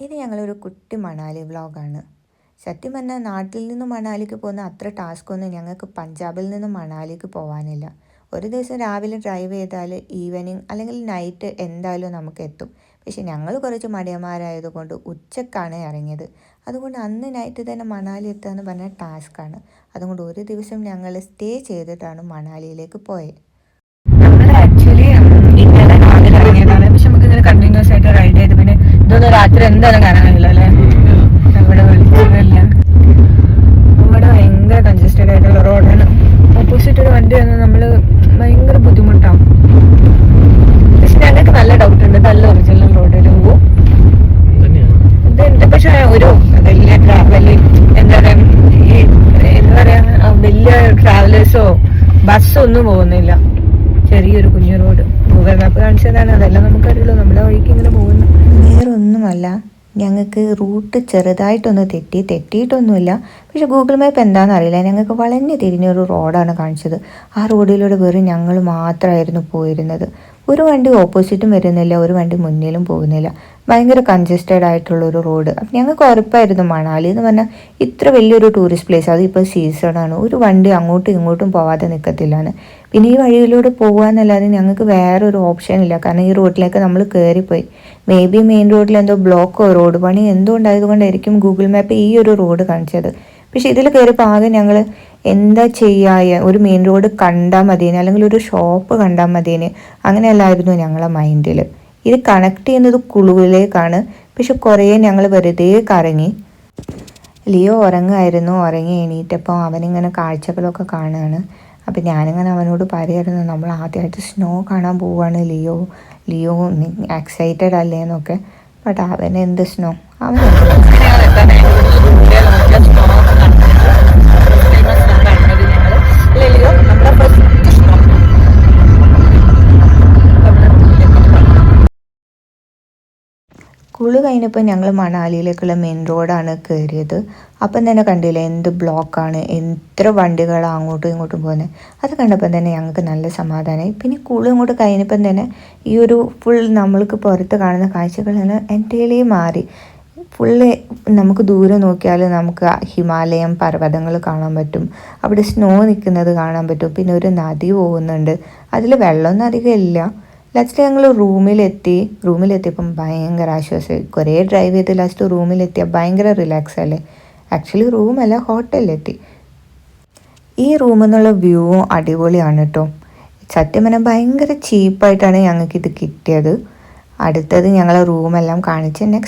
ഇത് ഞങ്ങളൊരു കുട്ടി മണാലി വ്ളോഗാണ്. സത്യം പറഞ്ഞാൽ നാട്ടിൽ നിന്ന് മണാലിക്ക് പോകുന്ന അത്ര ടാസ്ക്കൊന്നും ഞങ്ങൾക്ക് പഞ്ചാബിൽ നിന്ന് മണാലിക്ക് പോകാനില്ല. ഒരു ദിവസം രാവിലെ ഡ്രൈവ് ചെയ്താൽ ഈവനിങ് അല്ലെങ്കിൽ നൈറ്റ് എന്തായാലും നമുക്ക് എത്തും. പക്ഷേ ഞങ്ങൾ കുറച്ച് മടിയന്മാരായതുകൊണ്ട് ഉച്ചക്കാണ് ഇറങ്ങിയത്. അതുകൊണ്ട് അന്ന് നൈറ്റ് തന്നെ മണാലി എത്തുക എന്ന് പറഞ്ഞാൽ ടാസ്ക്കാണ്. അതുകൊണ്ട് ഒരു ദിവസം ഞങ്ങൾ സ്റ്റേ ചെയ്തിട്ടാണ് മണാലിയിലേക്ക് പോയത്. ആക്ച്വലി ഇന്നലെ രാവിലെ ഇറങ്ങിയതാണ്. പക്ഷെ നമുക്ക് ഇങ്ങനെ കണ്ടിന്യൂസ് ആയിട്ട് റൈഡ് ചെയ്ത് പിന്നെ ഇതൊന്നും രാത്രി എന്തായാലും കാണാനില്ല അല്ലേ. അവിടെ വെളിച്ചമില്ല, അവിടെ ഭയങ്കര കൺജസ്റ്റഡ് ആയിട്ടുള്ള റോഡാണ്. ഓപ്പോസിറ്റ് ഒരു വണ്ടി വന്നാൽ നമ്മൾ ഭയങ്കര ബുദ്ധിമുട്ടാവും. പക്ഷെ ഞങ്ങൾക്ക് നല്ല ഡൗട്ട് ഉണ്ട്, നല്ല ഒറിജിനൽ റോഡിൽ പോവും ഇതുണ്ട്. പക്ഷെ ഒരു വലിയ ട്രാവല് എന്താ പറയാ വലിയ ട്രാവലേഴ്സോ ബസ്സോ ഒന്നും പോകുന്നില്ല. ചെറിയൊരു കുഞ്ഞു റോഡ്. ഗൂഗിൾ മാപ്പ് കാണിച്ചതാണ്, അതെല്ലാം നമുക്കറിയുള്ളൂ. നമ്മുടെ വഴിക്ക് ഇങ്ങനെ പോകുന്നു. വേറൊന്നുമല്ല, ഞങ്ങൾക്ക് റൂട്ട് ചെറുതായിട്ടൊന്ന് തെറ്റിയിട്ടൊന്നുമില്ല. പക്ഷെ ഗൂഗിൾ മാപ്പ് എന്താണെന്ന് അറിയില്ല, ഞങ്ങൾക്ക് വളഞ്ഞ് തിരിഞ്ഞൊരു റോഡാണ് കാണിച്ചത്. ആ റോഡിലൂടെ വെറും ഞങ്ങൾ മാത്രമായിരുന്നു പോയിരുന്നത്. ഒരു വണ്ടി ഓപ്പോസിറ്റും വരുന്നില്ല, ഒരു വണ്ടി മുന്നിലും പോകുന്നില്ല. ഭയങ്കര കൺജസ്റ്റഡ് ആയിട്ടുള്ളൊരു റോഡ്. അപ്പം ഞങ്ങൾക്ക് ഉറപ്പായിരുന്നു മണാലി എന്ന് പറഞ്ഞാൽ ഇത്ര വലിയൊരു ടൂറിസ്റ്റ് പ്ലേസ്, അതിപ്പോൾ സീസണാണ്, ഒരു വണ്ടി അങ്ങോട്ടും ഇങ്ങോട്ടും പോവാതെ നിൽക്കത്തില്ലാണ്. പിന്നെ ഈ വഴിയിലൂടെ പോകുകയെന്നല്ലാതെ ഞങ്ങൾക്ക് വേറൊരു ഓപ്ഷൻ ഇല്ല. കാരണം ഈ റോഡിലേക്ക് നമ്മൾ കയറിപ്പോയി. മേ ബി മെയിൻ റോഡിൽ എന്തോ ബ്ലോക്കോ റോഡ് പണി എന്തോ ഉണ്ടായതുകൊണ്ടായിരിക്കും ഗൂഗിൾ മാപ്പ് ഈ ഒരു റോഡ് കാണിച്ചത്. പക്ഷെ ഇതിൽ കയറിയപ്പോൾ ആകെ ഞങ്ങൾ എന്താ ചെയ്യുക, ഒരു മെയിൻ റോഡ് കണ്ടാൽ മതിയേനെ, അല്ലെങ്കിൽ ഒരു ഷോപ്പ് കണ്ടാൽ മതിയേനെ, അങ്ങനെയല്ലായിരുന്നു ഞങ്ങളെ മൈൻഡിൽ. ഇത് കണക്ട് ചെയ്യുന്നത് കുളുവിലേക്കാണ്. പക്ഷെ കുറേ ഞങ്ങൾ വെറുതെ കറങ്ങി. ലിയോ ഉറങ്ങി എണീറ്റപ്പോൾ അവനിങ്ങനെ കാഴ്ചകളൊക്കെ കാണുകയാണ്. അപ്പം ഞാനിങ്ങനെ അവനോട് പറയായിരുന്നു, നമ്മൾ ആദ്യമായിട്ട് സ്നോ കാണാൻ പോവുകയാണ് ലിയോ എക്സൈറ്റഡ് അല്ലേ എന്നൊക്കെ. ബട്ട് അവൻ എന്ത് സ്നോ, അവൻ കുളി കഴിഞ്ഞപ്പോൾ ഞങ്ങൾ മണാലിയിലേക്കുള്ള മെയിൻ റോഡാണ് കയറിയത്. അപ്പം തന്നെ കണ്ടില്ലേ എന്ത് ബ്ലോക്കാണ്, എത്ര വണ്ടികളാണ് അങ്ങോട്ടും ഇങ്ങോട്ടും പോകുന്നത്. അത് കണ്ടപ്പം തന്നെ ഞങ്ങൾക്ക് നല്ല സമാധാനമായി. പിന്നെ കുളി ഇങ്ങോട്ട് കഴിഞ്ഞപ്പം തന്നെ ഈ ഒരു ഫുൾ നമ്മൾക്ക് പുറത്ത് കാണുന്ന കാഴ്ചകളെല്ലാം എൻ്റെയിലേ മാറി. ഫുള്ള് നമുക്ക് ദൂരെ നോക്കിയാൽ നമുക്ക് ഹിമാലയം പർവ്വതങ്ങൾ കാണാൻ പറ്റും, അവിടെ സ്നോ നിൽക്കുന്നത് കാണാൻ പറ്റും. പിന്നെ ഒരു നദി പോകുന്നുണ്ട്, അതിൽ വെള്ളമൊന്നും അധികം ഇല്ല. ലാസ്റ്റ് ഞങ്ങൾ റൂമിലെത്തിയപ്പം ഭയങ്കര ആശ്വാസമായി. കുറേ ഡ്രൈവ് ചെയ്ത് ലാസ്റ്റ് റൂമിലെത്തിയാൽ ഭയങ്കര റിലാക്സ് അല്ലേ. ആക്ച്വലി റൂമല്ല, ഹോട്ടലിലെത്തി. ഈ റൂമിൽ നിന്നുള്ള വ്യൂവും അടിപൊളിയാണ് കേട്ടോ. സത്യം പറഞ്ഞാൽ ഭയങ്കര ചീപ്പായിട്ടാണ് ഞങ്ങൾക്കിത് കിട്ടിയത്. അടുത്തത് ഞങ്ങളെ റൂമെല്ലാം കാണിച്ച് നെക്സ്റ്റ്